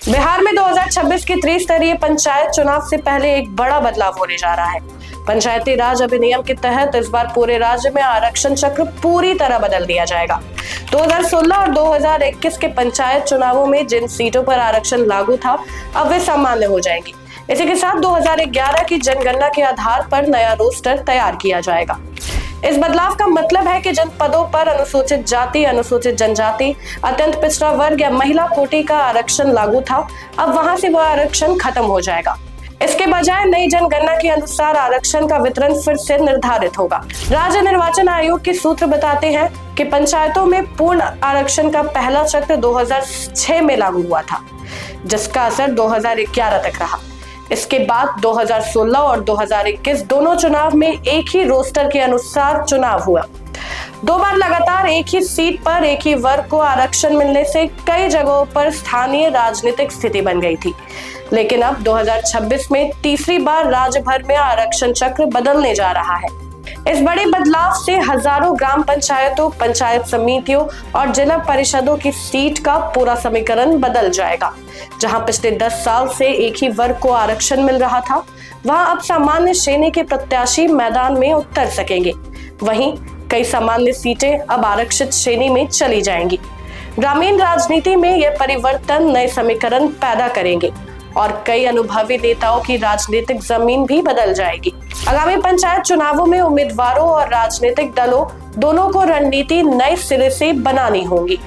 बिहार में 2026 के त्रिस्तरीय पंचायत चुनाव से पहले एक बड़ा बदलाव होने जा रहा है। पंचायती राज अधिनियम के तहत इस बार पूरे राज्य में आरक्षण चक्र पूरी तरह बदल दिया जाएगा। 2016 और 2021 के पंचायत चुनावों में जिन सीटों पर आरक्षण लागू था, अब वे सामान्य हो जाएंगी। इसी के साथ 2011 की जनगणना के आधार पर नया रोस्टर तैयार किया जाएगा। इस बदलाव का मतलब है कि जिन पदों पर अनुसूचित जाति, अनुसूचित जनजाति, अत्यंत पिछड़ा वर्ग या महिला कोटि का आरक्षण लागू था, अब वहां से वह आरक्षण खत्म हो जाएगा। इसके बजाय नई जनगणना के अनुसार आरक्षण का वितरण फिर से निर्धारित होगा। राज्य निर्वाचन आयोग के सूत्र बताते हैं कि पंचायतों में पूर्ण आरक्षण का पहला चक्र 2006 में लागू हुआ था, जिसका असर 2011 तक रहा। इसके बाद 2016 और 2021 दोनों चुनाव में एक ही रोस्टर के अनुसार चुनाव हुआ। 2 बार लगातार एक ही सीट पर एक ही वर्ग को आरक्षण मिलने से कई जगहों पर स्थानीय राजनीतिक स्थिति बन गई थी। लेकिन अब 2026 में तीसरी बार राज्य भर में आरक्षण चक्र बदलने जा रहा है। इस बड़े बदलाव से हजारों ग्राम पंचायतों, पंचायत समितियों और जिला परिषदों की सीट का पूरा समीकरण बदल जाएगा। जहां पिछले 10 साल से एक ही वर्ग को आरक्षण मिल रहा था, वहां अब सामान्य श्रेणी के प्रत्याशी मैदान में उतर सकेंगे। वहीं कई सामान्य सीटें अब आरक्षित श्रेणी में चली जाएंगी। ग्रामीण राजनीति में यह परिवर्तन नए समीकरण पैदा करेंगे और कई अनुभवी नेताओं की राजनीतिक जमीन भी बदल जाएगी। आगामी पंचायत चुनावों में उम्मीदवारों और राजनीतिक दलों दोनों को रणनीति नए सिरे से बनानी होगी।